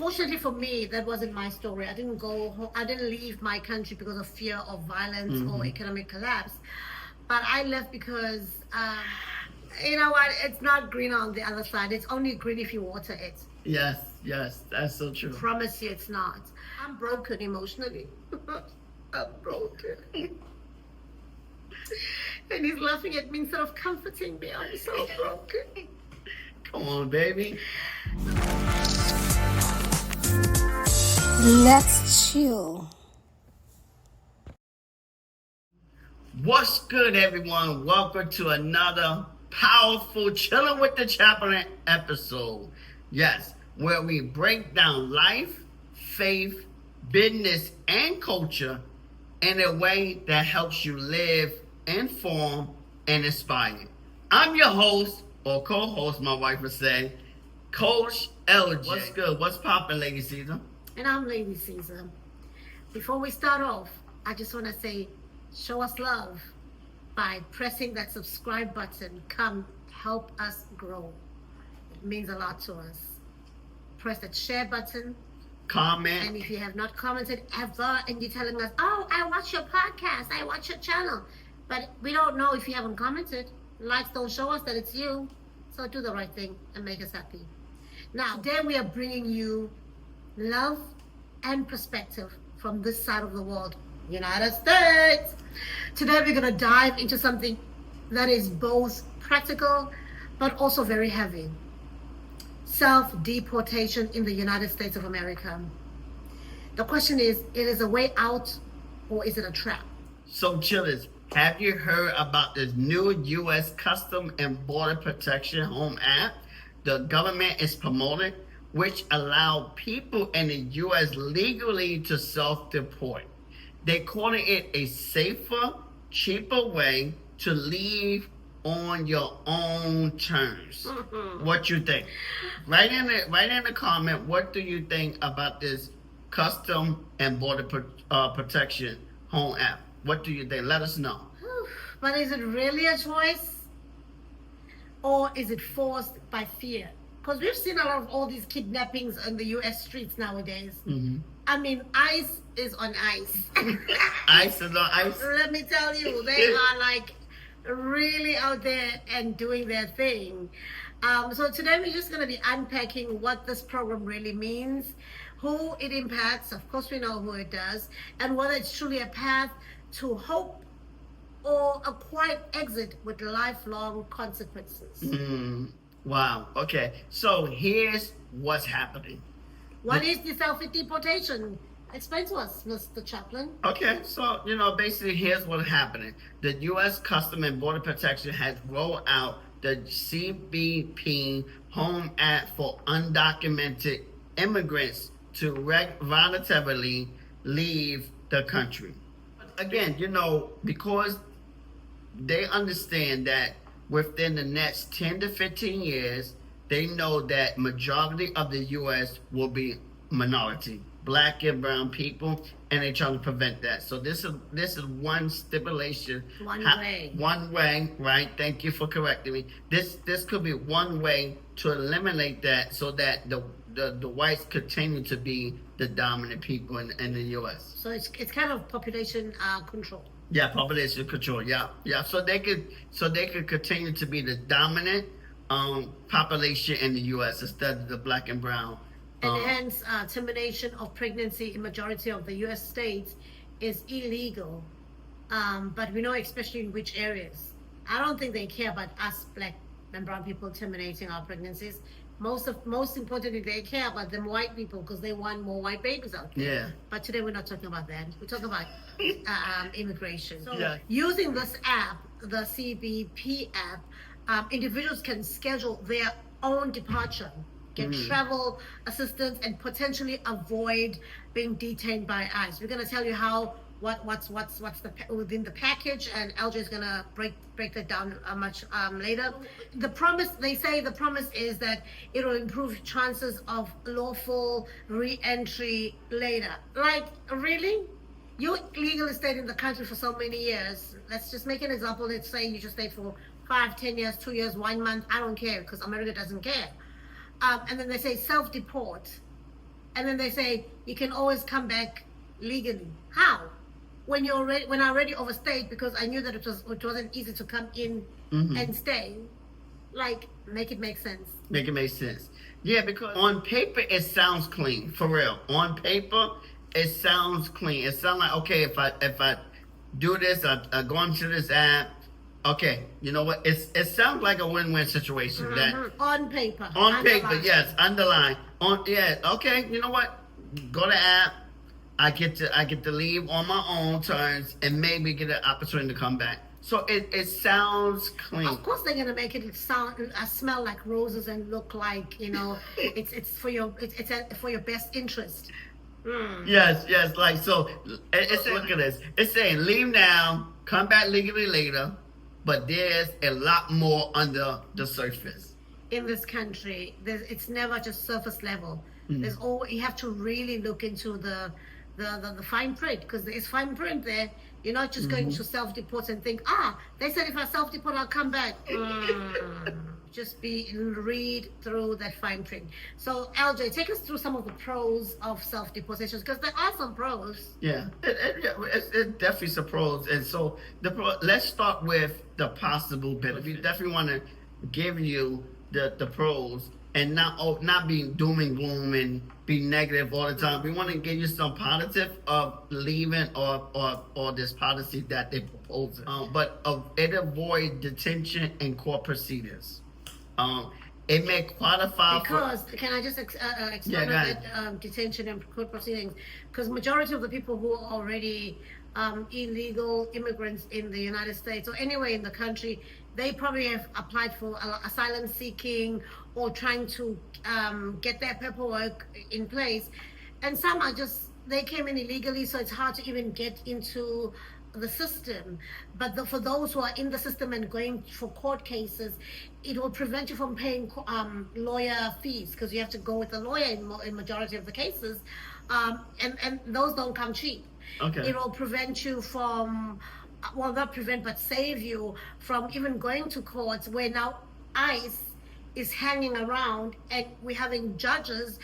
Fortunately for me, that wasn't my story. I didn't go home, I didn't leave my country because of fear of violence or economic collapse. But I left because, you know what, it's not green on the other side. It's only green if you water it. Yes, that's so true. Promise you it's not. I'm broken emotionally. I'm broken. And he's laughing at me instead of comforting me. I'm so broken. Come on, baby. Let's chill. What's good, everyone? Welcome to another powerful Chilling with the Chaplin episode. Yes, where we break down life, faith, business, and culture in a way that helps you live, inform, and inspire. I'm your host, or co-host, my wife would say, Coach LJ. What's good? What's poppin', Lady Siza? And I'm Lady Siza. Before we start off, I just want to say, show us love by pressing that subscribe button. Come help us grow. It means a lot to us. Press that share button. Comment. And if you have not commented ever and you're telling us, oh, I watch your podcast, I watch your channel, but we don't know if you haven't commented. Likes don't show us that it's you. So do the right thing and make us happy. Now, today we are bringing you love and perspective from this side of the world, United States. Today we're going to dive into something that is both practical but also very heavy. Self-deportation in the United States of America. The question is, it is a way out or is it a trap? So, chillers, have you heard about this new U.S. Custom and Border Protection Home app the government is promoting, which allow people in the U.S. legally to self-deport? They're calling it a safer, cheaper way to leave on your own terms. What you think? Write in the comment, what do you think about this Custom and Border Protection Home app? What do you think? Let us know. But is it really a choice? Or is it forced by fear? Because we've seen a lot of all these kidnappings on the U.S. streets nowadays. I mean, ICE is on ice. ICE is on ice? Let me tell you, they are like really out there and doing their thing. So today we're just going to be unpacking what this program really means, who it impacts, of course we know who it does, and whether it's truly a path to hope or a quiet exit with lifelong consequences. Wow. Okay. So here's what's happening. What is the self-deportation? Explain to us, Mr. Chaplin. Okay, so, basically here's what's happening. The U.S. Custom and Border Protection has rolled out the CBP Home Act for undocumented immigrants to voluntarily leave the country. Again, because they understand that within the next 10 to 15 years, they know that majority of the U.S. will be minority, black and brown people, and they're trying to prevent that. So this is one stipulation. One way, right? Thank you for correcting me. This could be one way to eliminate that, so that the whites continue to be the dominant people in the U.S. So it's kind of population control. Yeah, population control. Yeah. So they could continue to be the dominant population in the U.S. instead of the black and brown. And hence, termination of pregnancy in majority of the U.S. states is illegal. But we know especially in which areas. I don't think they care about us black and brown people terminating our pregnancies. Most importantly, they care about them white people because they want more white babies out there. Yeah. But today we're not talking about that. We're talking about immigration. So yeah. Using this app, the CBP app, individuals can schedule their own departure, get travel assistance, and potentially avoid being detained by ICE. We're going to tell you what's within the package, and LJ is going to break that down much later. The promise is that it will improve chances of lawful re-entry later. Like, really? You legally stayed in the country for so many years. Let's just make an example. Let's say you just stayed for 5, 10 years, 2 years, 1 month. I don't care, because America doesn't care. And then they say self-deport. and then they say you can always come back legally. How? When I already overstayed because I knew that it wasn't easy to come in and stay. Like, make it make sense. Make it make sense. Yeah, because on paper it sounds clean, for real. On paper it sounds clean. It sounds like, okay, if I do this, I go into this app. Okay, you know what? It sounds like a win-win situation. That on paper. On paper, yes, underline. Okay, you know what? Go to app. I get to leave on my own terms and maybe get an opportunity to come back. So it sounds clean. Of course, they're gonna make it smell like roses and look like, it's for your best interest. Yes. Like, so look at this. It's saying leave now, come back legally later, but there's a lot more under the surface. In this country, it's never just surface level. You have to really look into the fine print, because there is fine print there. You're not just going to self-deport and think, they said if I self-deport, I'll come back. Just read through that fine print. So, LJ, take us through some of the pros of self-deportation, because there are some pros. Yeah, it definitely some pros. And so, let's start with the possible benefits. We definitely want to give you the pros and not be doom and gloom and be negative all the time. We want to give you some positive of leaving or this policy that they propose. But it avoid detention and court proceedings. It may qualify because can I just explain that detention and court proceedings? Because majority of the people who are already illegal immigrants in the United States or anywhere in the country, they probably have applied for asylum seeking or trying to get their paperwork in place, and some are they came in illegally, so it's hard to even get into the system. But for those who are in the system and going for court cases, it will prevent you from paying lawyer fees, because you have to go with a lawyer in majority of the cases, and those don't come cheap. Okay. It will prevent you from, well, not prevent, but save you from even going to courts, where now ICE is hanging around and we're having judges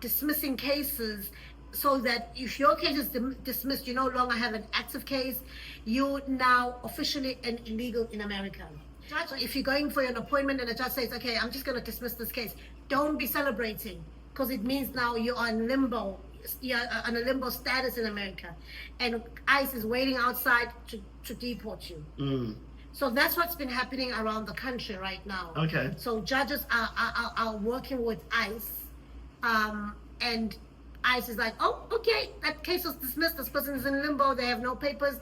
dismissing cases, so that if your case is dismissed, you no longer have an active case, you're now officially an illegal in America. So if you're going for an appointment and the judge says, okay, I'm just going to dismiss this case, don't be celebrating, because it means now you are in limbo. You're on a limbo status in America, and ICE is waiting outside to deport you. So that's what's been happening around the country right now. Okay. So judges are working with ICE, and ICE is like, oh, okay, that case was dismissed. This person is in limbo. They have no papers.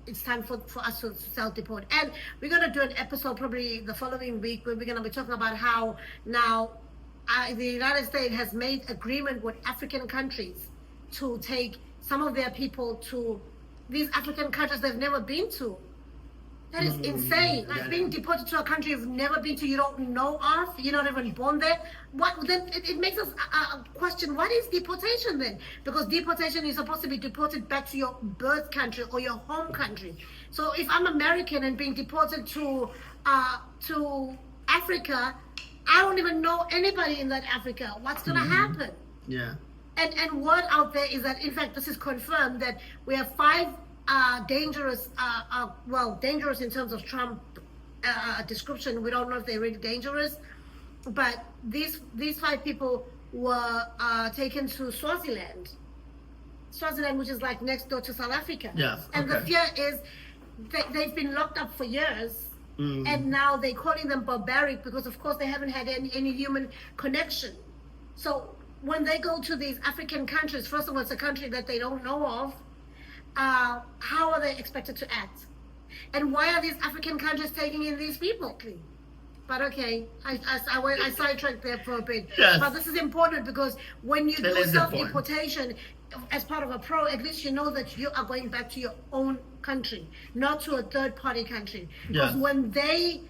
It's time for us to self-deport. And we're going to do an episode probably the following week where we're going to be talking about how now the United States has made agreement with African countries to take some of their people to these African countries they've never been to. That is insane. Like being deported to a country you've never been to, you don't know of, you're not even born there. Then it makes us question, what is deportation then? Because deportation is supposed to be deported back to your birth country or your home country. So if I'm American and being deported to Africa, I don't even know anybody in that Africa. What's gonna happen? Yeah. And word out there is that, in fact, this is confirmed that we have 5 dangerous, dangerous in terms of Trump description. We don't know if they're really dangerous, but these 5 people were taken to Swaziland, which is like next door to South Africa. Yes. And the fear is they've been locked up for years, and now they're calling them barbaric because, of course, they haven't had any human connection. So when they go to these African countries, first of all, it's a country that they don't know of. How are they expected to act? And why are these African countries taking in these people? But okay, I sidetracked there for a bit. Yes. But this is important, because when you do self-deportation as part of a pro, at least you know that you are going back to your own country, not to a third-party country. Because when they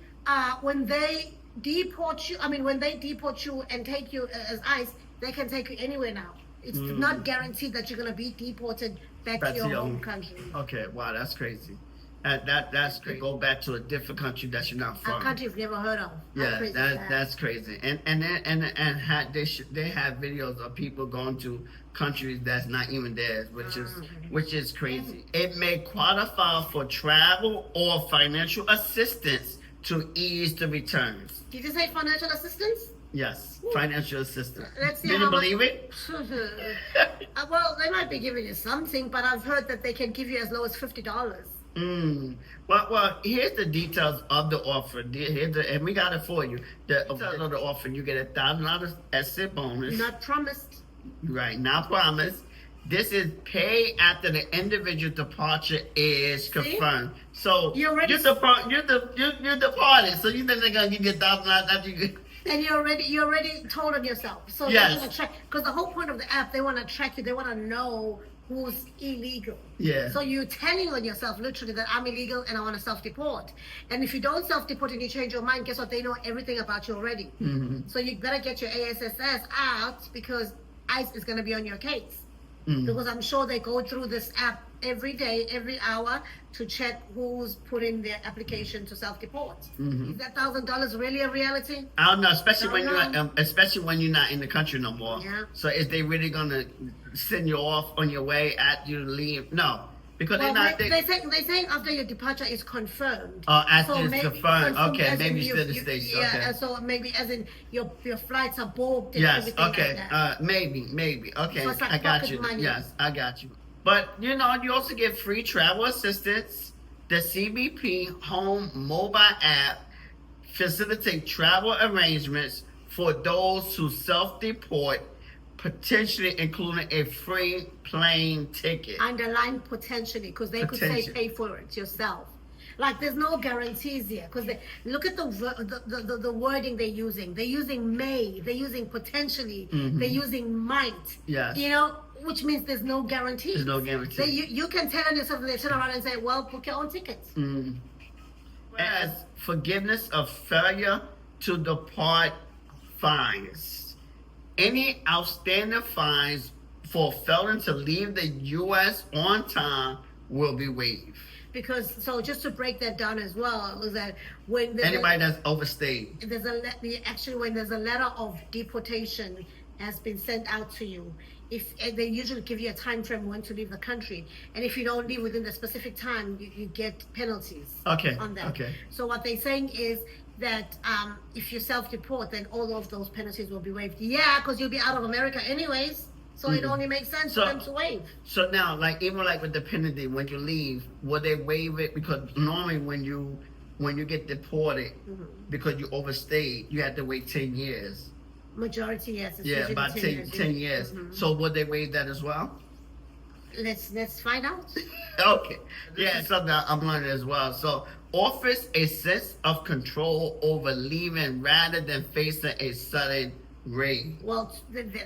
deport you, when they deport you and take you as ICE, they can take you anywhere now. It's not guaranteed that you're going to be deported back to your home country. Okay, wow, that's crazy. That's crazy. Go back to a different country that you're not A from. country you've never heard of. How Yeah, crazy is that? that's crazy. They have videos of people going to countries that's not even theirs, which is crazy. It may qualify for travel or financial assistance to ease the returns. Did you say financial assistance? Yes, financial assistance. Let's see Did how you much- believe it? Well, they might be giving you something, but I've heard that they can give you as low as $50. Well, here's the details of the offer. And we got it for you. The details of the offer: you get $1,000 exit bonus. Not promised. Right, not promised. This is paid after the individual departure is confirmed. So You already- you're departed. So you think they're gonna give you $1,000 after you? And you already told on yourself. So Yes. they want to track, because the whole point of the app, they want to track you. They want to know who's illegal. Yeah. So you're telling on yourself literally that I'm illegal and I want to self-deport. And if you don't self-deport and you change your mind, guess what? They know everything about you already. So you better get your ASSS out because ICE is going to be on your case. Because I'm sure they go through this app every day, every hour to check who's putting their application to self-deport. Is that $1,000 really a reality? I don't know, especially when Don't know. especially when you're not in the country no more. Yeah. So is they really gonna send you off on your way after you leave? No, because Well, they're not. they saying after your departure is confirmed. After it's maybe confirmed. Okay, as in maybe still the States. Yeah, Okay. so maybe as in your flights are booked and Yes. everything Okay. like that. Maybe. Okay. So it's like I got pocket you. money. Yes, I got you. But you also get free travel assistance. The CBP Home mobile app facilitate travel arrangements for those who self-deport, potentially including a free plane ticket. Underline potentially, because they could say Potentially. pay for it yourself. Like there's no guarantees here, because they look at the wording they're using. They're using may, they're using potentially, they're using might. Yes. Which means there's no guarantee. There's no guarantee. So you can tell on yourself, and they turn around and say, well, book your own tickets. Whereas forgiveness of failure to depart fines. Any outstanding fines for failing to leave the U.S. on time will be waived. Because, so just to break that down as well, is that when Anybody that's overstayed. actually when there's a letter of deportation has been sent out to you, if they usually give you a time frame when to leave the country, and if you don't leave within the specific time, you get penalties. Okay, On that. okay. So what they're saying is that if you self-deport, then all of those penalties will be waived. Yeah, because you'll be out of America anyways. So it only makes sense for them to waive. So now, even with the penalty, when you leave, will they waive it? Because normally when you get deported, because you overstayed, you have to wait 10 years. Majority, yes. It's Yeah, usually about 10 years. So would they waive that as well? Let's find out. Okay. Yeah, it's something I'm learning as well. So offers a sense of control over leaving rather than facing a sudden raid. Well,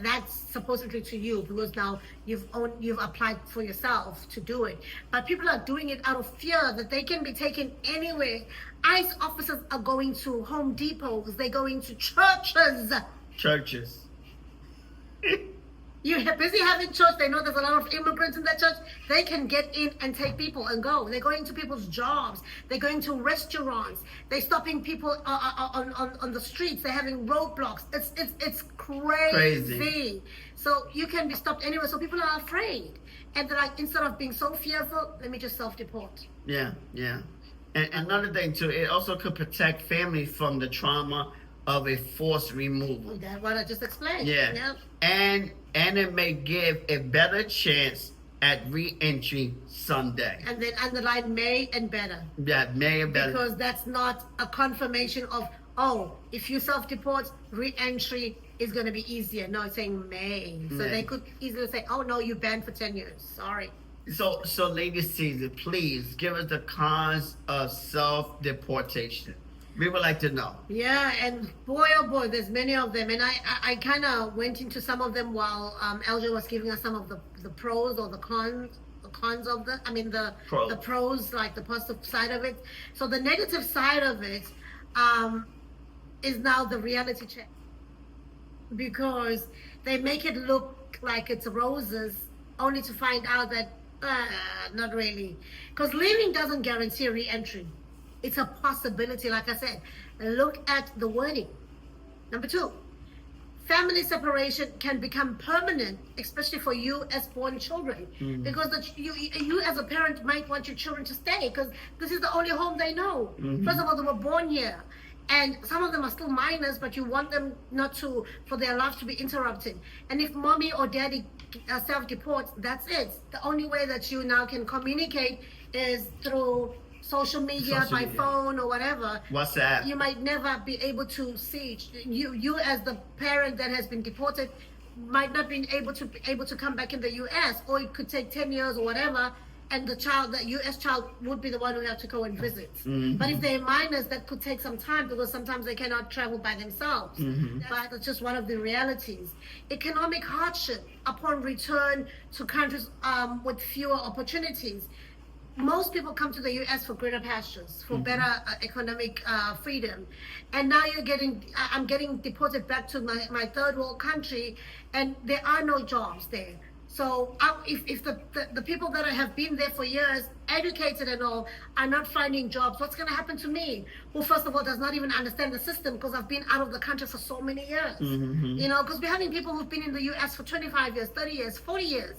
that's supposedly to you because now you've applied for yourself to do it. But people are doing it out of fear that they can be taken anywhere. ICE officers are going to Home Depots. They're going to churches. Churches. You're busy having church. They know there's a lot of immigrants in that church. They can get in and take people and go. They're going to people's jobs. They're going to restaurants. They're stopping people on the streets. They're having roadblocks. It's crazy. So you can be stopped anywhere. So people are afraid. And they're like, instead of being so fearful, let me just self-deport. Yeah. And another thing too, it also could protect families from the trauma of a forced removal. That's what I just explained. Yeah. Yep. And it may give a better chance at re-entry someday. And then underline may and better. Yeah, may and better. Because that's not a confirmation of, if you self-deport, re-entry is going to be easier. No, it's saying may. So they could easily say, no, you're banned for 10 years. Sorry. So Lady Siza, please give us the cons of self-deportation. We would like to know. Yeah, and boy, oh boy, there's many of them. And I kind of went into some of them while LJ was giving us some of the pros or the cons of the pros, like the positive side of it. So the negative side of it is now the reality check. Because they make it look like it's roses, only to find out that Not really. Because leaving doesn't guarantee re-entry. It's a possibility, like I said. Look at the wording. Number 2, family separation can become permanent, especially for U.S.-born children, because you as a parent might want your children to stay because this is the only home they know. First of all, they were born here, and some of them are still minors, but you want them not to, for their lives to be interrupted. And if mommy or daddy self-deports, that's it. The only way that you now can communicate is through social media, by phone or whatever. WhatsApp. You might never be able to see. You as the parent that has been deported might not be able to come back in the U.S., or it could take 10 years or whatever, and the U.S. child would be the one who have to go and visit. But if they're minors, that could take some time because sometimes they cannot travel by themselves. But it's just one of the realities. Economic hardship upon return to countries with fewer opportunities. Most people come to the U.S. for greener pastures, for better economic freedom, and now I'm getting deported back to my third world country, and there are no jobs there. So if the people that have been there for years, educated and all, are not finding jobs, what's going to happen to me? Who, first of all, does not even understand the system because I've been out of the country for so many years. You know, because we're having people who've been in the U.S. for 25 years, 30 years, 40 years.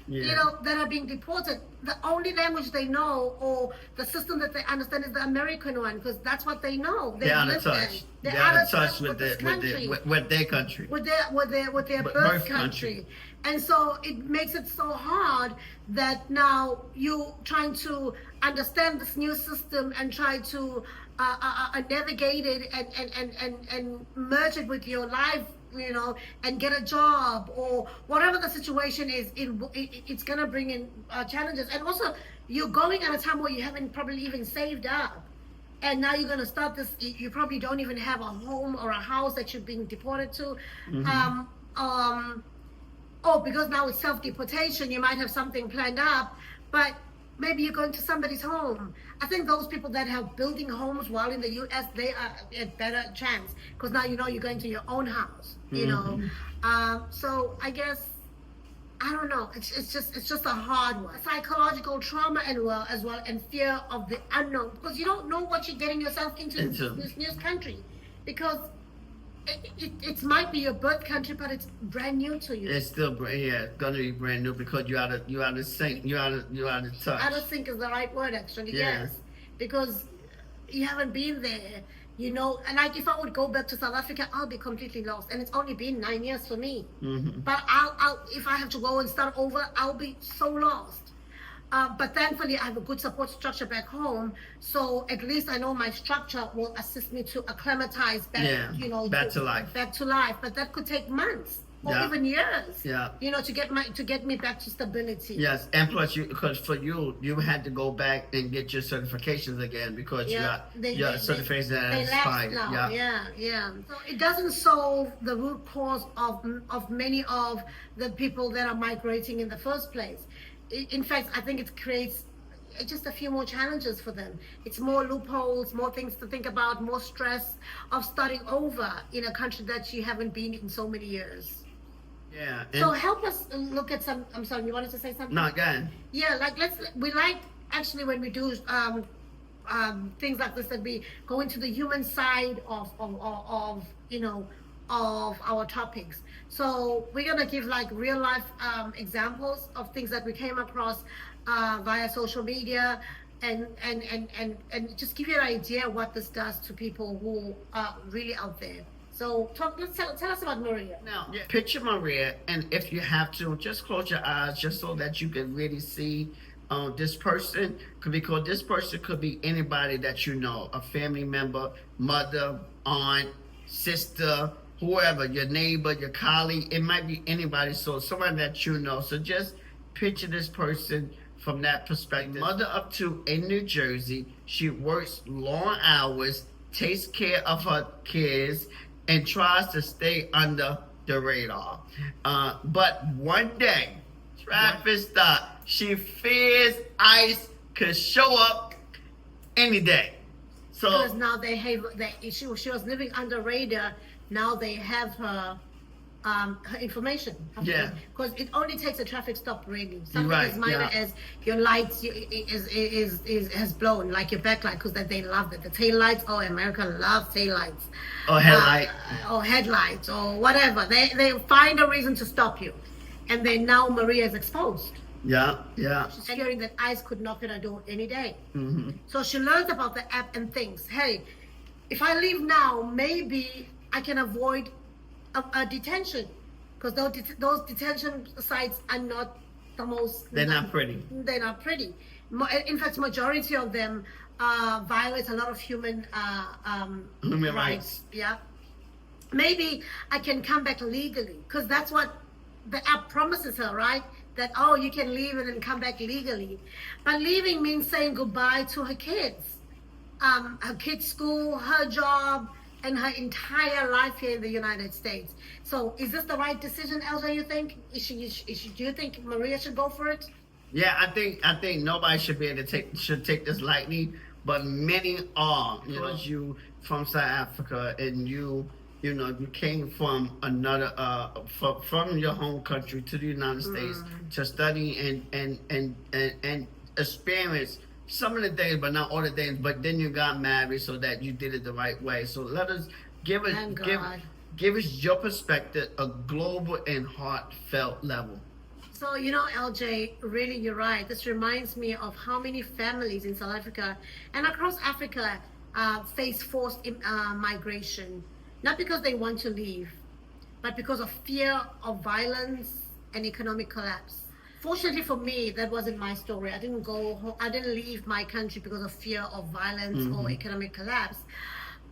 You know, that are being deported. The only language they know or the system that they understand is the American one, because that's what they know. They're out of touch. They're out of touch with their country, with their birth country. And so it makes it so hard that now you trying to understand this new system and try to navigate it and merge it with your life, you know, and get a job or whatever the situation is. It's gonna bring in challenges, and also you're going at a time where you haven't probably even saved up, and now you're gonna start this. You probably don't even have a home or a house that you're being deported to. Because now it's self-deportation, you might have something planned up, but maybe you're going to somebody's home. I think those people that have building homes while in the U.S., they are at better chance because now you know you're going to your own house. You know, so I guess I don't know. It's just a hard one. Psychological trauma as well, and fear of the unknown because you don't know what you're getting yourself into this new country, because it might be your birth country, but it's brand new to you. It's still gonna be brand new because you out of sync, you out of touch. Out of sync is the right word, actually. Yes, because you haven't been there. You know, and like if I would go back to South Africa, I'll be completely lost, and it's only been 9 years for me. But I'll if I have to go and start over, I'll be so lost. But thankfully, I have a good support structure back home, so at least I know my structure will assist me to acclimatize back, you know, back to life. Back to life, but that could take months or even years. You know, to get me back to stability. Yes, and plus because for you had to go back and get your certifications again because your certifications are expired. So it doesn't solve the root cause of many of the people that are migrating in the first place. In fact, I think it creates just a few more challenges for them. It's more loopholes, more things to think about, more stress of starting over in a country that you haven't been in so many years. Yeah. So help us look at some. I'm sorry, you wanted to say something? No, go ahead. Yeah, we like actually when we do things like this, that we go into the human side of you know, of our topics. So we're gonna give like real life examples of things that we came across via social media, and just give you an idea what this does to people who are really out there. So tell us about Maria. Now, picture Maria, and if you have to, just close your eyes just so that you can really see this person, because this person could be anybody that you know, a family member, mother, aunt, sister, whoever, your neighbor, your colleague. It might be anybody, so someone that you know. So just picture this person from that perspective. Mother up to in New Jersey, she works long hours, takes care of her kids, and tries to stay under the radar. But one day, traffic stop. She fears ICE could show up any day. So because now she was living under radar. Now they have her her information. Yeah. Because it only takes a traffic stop, really. You're Something right, as minor yeah. as your lights has blown, like your backlight, because that they love it. The tail lights, oh, America loves tail lights. Or headlight. Or headlights, or whatever. They find a reason to stop you. And then now Maria is exposed. Yeah, yeah. She's hearing that ICE could knock at her door any day. Mm-hmm. So she learns about the app and thinks, hey, if I leave now, maybe I can avoid a detention. Because those detention sites are not the most... They're not pretty. They're not pretty. In fact, majority of them violates a lot of human rights. Yeah. Maybe I can come back legally, because that's what the app promises her, right? That, oh, you can leave and then come back legally. But leaving means saying goodbye to her kids. Her kids' school, her job, and her entire life here in the United States. So is this the right decision, Elsa, you think? Do you think Maria should go for it? Yeah, I think nobody should be able to take this lightly, but many are. You know, you from South Africa, and you came from another from your home country to the United States to study and experience some of the things, but not all the things. But then you got married, so that you did it the right way. So let us give us your perspective, a global and heartfelt level. So, LJ, really, you're right. This reminds me of how many families in South Africa and across Africa face forced migration. Not because they want to leave, but because of fear of violence and economic collapse. Fortunately for me, that wasn't my story. I didn't leave my country because of fear of violence or economic collapse.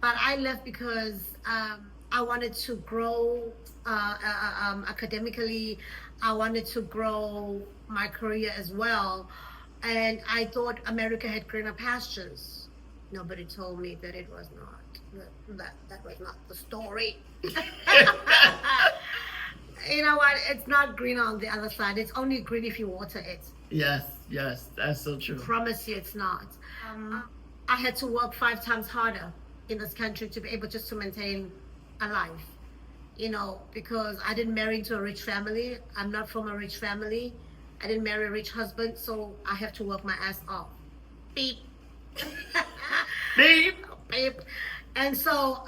But I left because I wanted to grow academically. I wanted to grow my career as well. And I thought America had greener pastures. Nobody told me that it was not. That was not the story. You know what? It's not green on the other side. It's only green if you water it. Yes, that's so true. I promise you it's not. I had to work 5 times harder in this country to be able just to maintain a life. Because I didn't marry into a rich family. I'm not from a rich family. I didn't marry a rich husband, so I have to work my ass off. Beep. Beep. Beep. And so,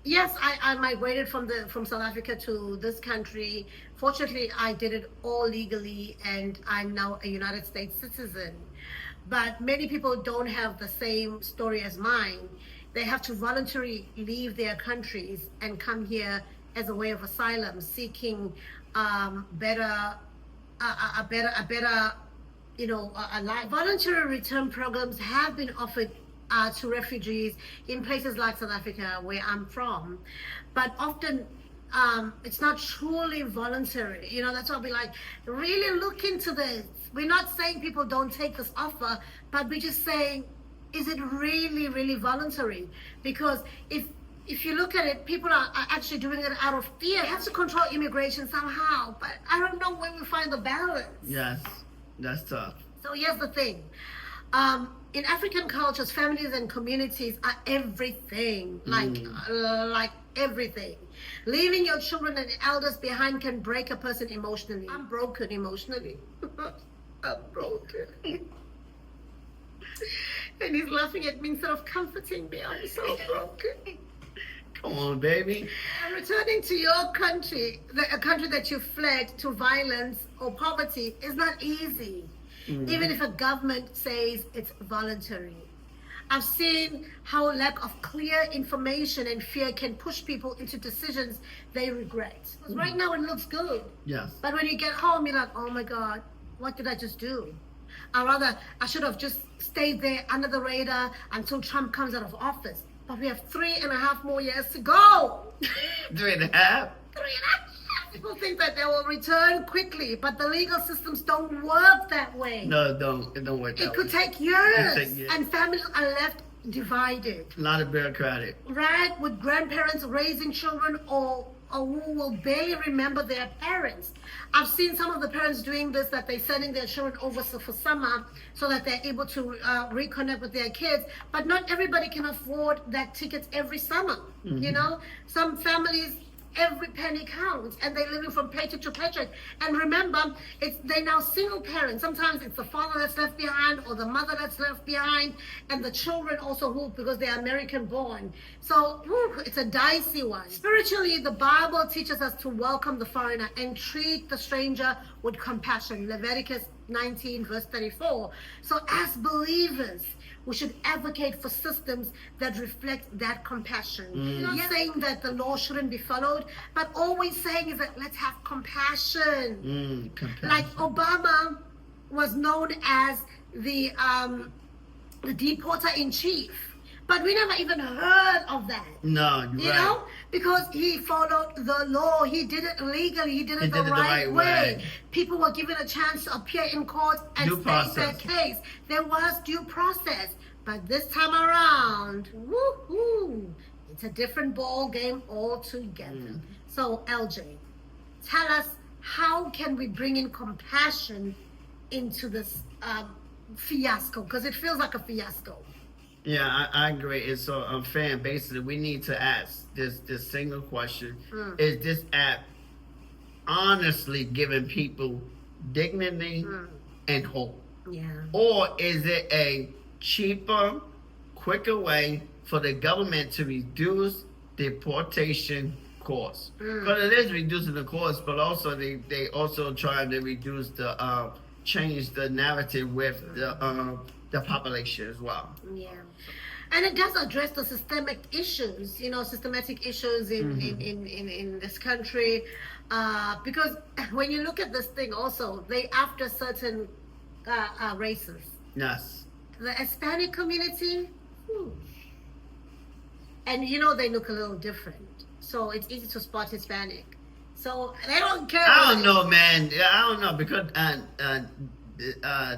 yes, I migrated from South Africa to this country. Fortunately, I did it all legally, and I'm now a United States citizen. But many people don't have the same story as mine. They have to voluntarily leave their countries and come here as a way of asylum, seeking a better life. Voluntary return programs have been offered to refugees in places like South Africa, where I'm from, but often it's not truly voluntary. That's why I'll be like, really look into this. We're not saying people don't take this offer, but we're just saying, is it really, really voluntary? Because if you look at it, people are actually doing it out of fear. They have to control immigration somehow, but I don't know where we find the balance. Yes, that's tough. So here's the thing. In African cultures, families and communities are everything, like everything. Leaving your children and elders behind can break a person emotionally. I'm broken emotionally. I'm broken. And he's laughing at me instead of comforting me. I'm so broken. Come on, baby. And returning to your country, a country that you fled to violence or poverty, is not easy. Even if a government says it's voluntary. I've seen how lack of clear information and fear can push people into decisions they regret. Because right now it looks good. Yes. But when you get home, you're like, oh my God, what did I just do? Or rather, I should have just stayed there under the radar until Trump comes out of office. But we have 3.5 more years to go. 3.5? 3.5. People think that they will return quickly, but the legal systems don't work that way. No, it don't work that way. It could take years, and families are left divided. A lot of bureaucratic. Right, with grandparents raising children or who will barely remember their parents. I've seen some of the parents doing this, that they're sending their children over for summer so that they're able to reconnect with their kids. But not everybody can afford that ticket every summer. Some families every penny counts, and they're living from paycheck to paycheck. And remember, they're now single parents. Sometimes it's the father that's left behind or the mother that's left behind, and the children also who, because they're American born. So it's a dicey one. Spiritually, the Bible teaches us to welcome the foreigner and treat the stranger with compassion. Leviticus 19 verse 34. So as believers, we should advocate for systems that reflect that compassion. Not saying that the law shouldn't be followed, but all we're saying is that let's have compassion. Like Obama was known as the deporter in chief, but we never even heard of that. No, you know, because he followed the law. He did it legally. He did it the right way. People were given a chance to appear in court and state their case. There was due process. But this time around, it's a different ball game altogether. So, LJ, tell us, how can we bring in compassion into this fiasco? Because it feels like a fiasco. Yeah, I agree. It's so unfair. Basically, we need to ask this single question: is this app honestly giving people dignity and hope? Yeah. Or is it a cheaper, quicker way for the government to reduce deportation costs? But it is reducing the cost, but also they also trying to reduce the change the narrative with the population as well. Yeah. And it does address the systemic issues, systematic issues in this country. Because when you look at this thing also, they after certain races. Yes. The Hispanic community, and they look a little different. So it's easy to spot Hispanic. So they don't care. I don't know, man. I don't know, because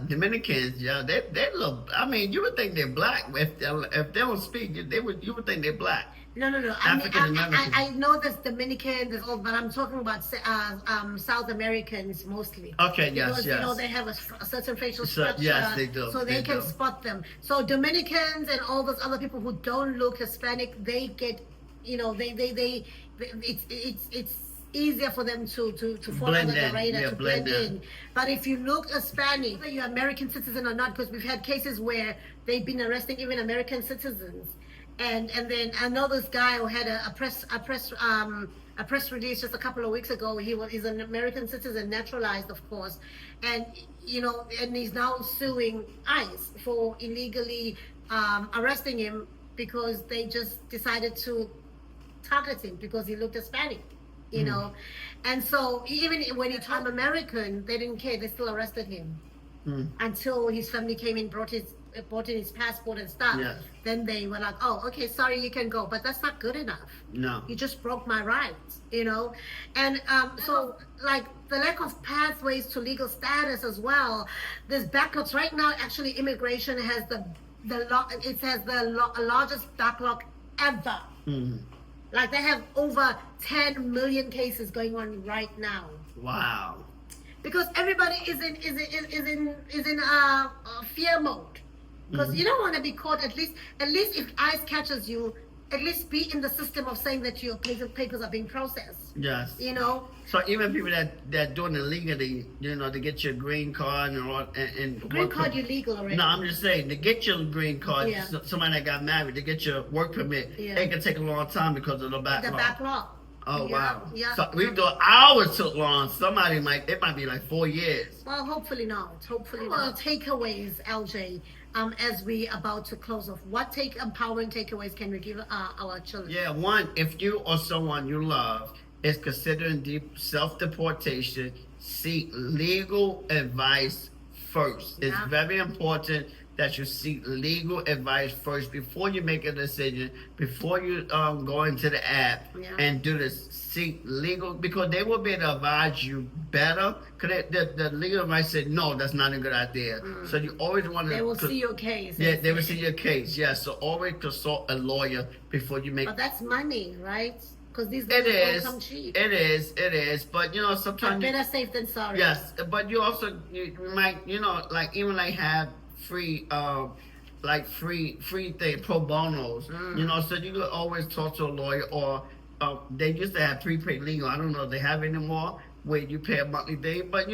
Dominicans, they look. I mean, you would think they're black if they don't speak. You would think they're black. No. I know there's Dominican, there's all, but I'm talking about South Americans mostly. Okay, because, yes. They have a certain facial structure. Yes, they do. So they can spot them. So Dominicans and all those other people who don't look Hispanic, they get, it's easier for them to fall under the radar, to blend in. But if you look Hispanic, whether you're American citizen or not, because we've had cases where they've been arresting even American citizens. And then I know this guy who had a press release just a couple of weeks ago. He's an American citizen, naturalized, of course, and and he's now suing ICE for illegally arresting him because they just decided to target him because he looked Hispanic, and so even when he turned American, they didn't care. They still arrested him until his family came in, brought in his passport and stuff. Yes. Then they were like, oh, okay, sorry, you can go. But that's not good enough. No. You just broke my rights, And so, like, the lack of pathways to legal status as well. There's backlogs. Right now, actually, immigration has the largest backlog ever. Like, they have over 10 million cases going on right now. Wow. Because everybody is in fear mode. Because you don't want to be caught. At least if ICE catches you, at least be in the system of saying that your papers are being processed. Yes. So even people that doing it legally, to get your green card and green card, you're legal already. No, I'm just saying, to get your green card, somebody that got married, to get your work permit, it can take a long time because of the backlog. The backlog. Oh, wow. Yeah. So we thought ours took long. It might be like 4 years. Well, hopefully not. Not. Takeaways, LJ, as we about to close off. What empowering takeaways can we give our children? Yeah, one, if you or someone you love is considering self-deportation, seek legal advice first. Yeah. It's very important that you seek legal advice first before you make a decision, before you go into the app and do this. Seek legal, because they will be able to advise you better. Because the legal advice said, no, that's not a good idea. So you always want to... They will see your case. Yeah, they will see your case, yeah. So always consult a lawyer before you make... But that's money, right? Because these lawyers don't come cheap. It is. But, sometimes... Better safe than sorry. Yes, but you also, you might, have free free thing, pro bonos, so you could always talk to a lawyer, or they used to have prepaid legal. I don't know if they have anymore where you pay a monthly thing. But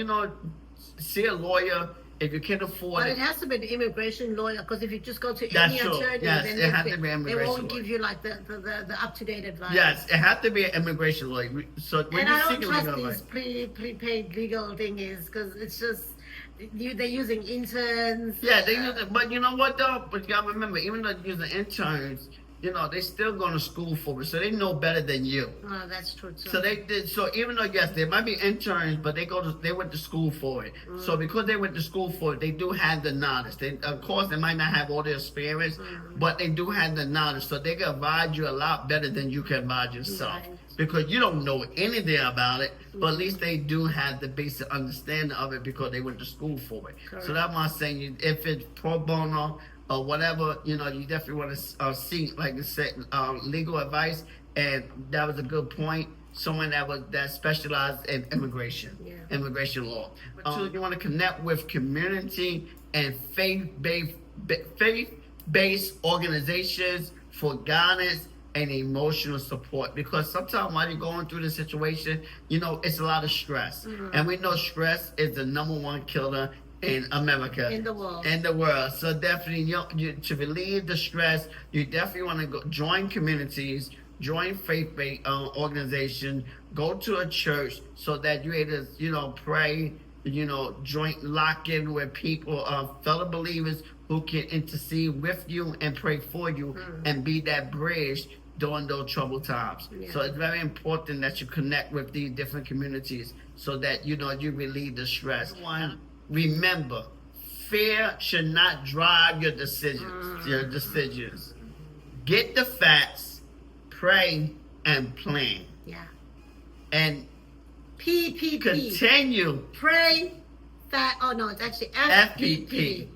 see a lawyer if you can afford But it. it has to be an immigration lawyer, because if you just go to That's any true. attorney, Yes, then it has to be an they immigration won't lawyer. give you like the up to date advice. Yes, it has to be an immigration lawyer. So when And you I don't seek trust legal these advice, prepaid legal things, because it's just they're using interns. yeah, they use it. But you know what though? But you gotta remember, even though they're using interns, they still going to school for it, so they know better than you. Oh, that's true too. So they did. So even though yes, they might be interns, but they went to school for it. So because they went to school for it, they do have the knowledge. Of course, they might not have all the experience, but they do have the knowledge. So they can advise you a lot better than you can advise yourself. Right. Because you don't know anything about it, but at least they do have the basic understanding of it because they went to school for it. Correct. So that's why I'm saying, if it's pro bono or whatever, you definitely want to seek, like you said, legal advice. And that was a good point. Someone that specialized in immigration law. So you want to connect with community and faith-based organizations for guidance and emotional support, because sometimes while you're going through the situation, it's a lot of stress, and we know stress is the #1 killer in America, In the world. So definitely, to relieve the stress, you definitely want to go join communities, join faith-based organizations, go to a church so that you're able to, pray, join lock in with people, fellow believers who can intercede with you and pray for you and be that bridge during those troubled times. Yeah. So it's very important that you connect with these different communities so that you relieve the stress. One, remember, fear should not drive your decisions. Get the facts, pray, and plan. Yeah. And PPP. continue. Pray. Oh no, it's actually FPP.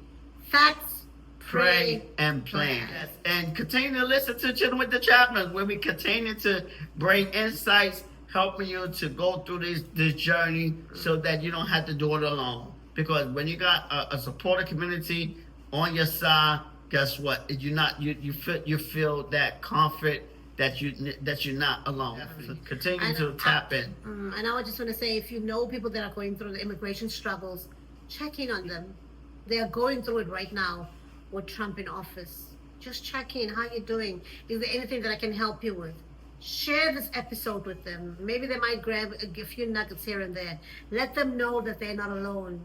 Facts. Pray and plan. And continue to listen to Chilling With The Chaplins, where we continue to bring insights, helping you to go through this journey so that you don't have to do it alone. Because when you got a supportive community on your side, guess what? You feel that comfort that you're not alone. So continue to tap in. And I just want to say, if you know people that are going through the immigration struggles, check in on them. They are going through it right now with Trump in office. Just check in. How you doing? Is there anything that I can help you with? Share this episode with them. Maybe they might grab a few nuggets here and there. Let them know that they're not alone.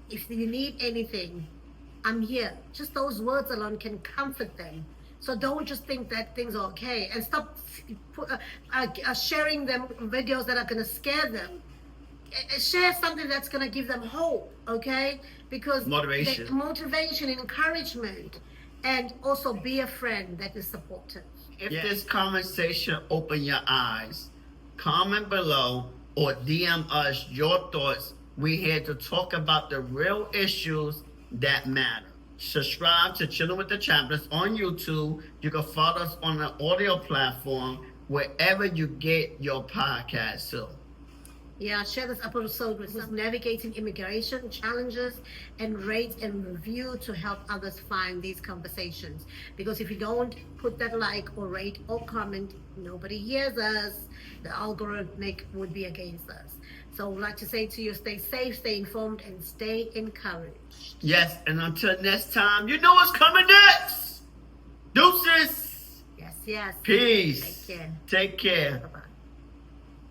If you need anything, I'm here. Just those words alone can comfort them. So don't just think that things are okay, and stop sharing them videos that are going to scare them. Share something that's going to give them hope, okay? Because motivation and encouragement, and also be a friend that is supportive. If this conversation opened your eyes, comment below or DM us your thoughts. We're here to talk about the real issues that matter. Subscribe to Chilling With The Chaplins on YouTube. You can follow us on the audio platform wherever you get your podcast. So, yeah, share this episode with us, navigating immigration challenges, and rate and review to help others find these conversations. Because if you don't put that like or rate or comment, nobody hears us. The algorithmic would be against us. So I'd like to say to you, stay safe, stay informed, and stay encouraged. Yes, and until next time, you know what's coming next. Deuces. Yes. Peace. Take care. Take care. Bye-bye.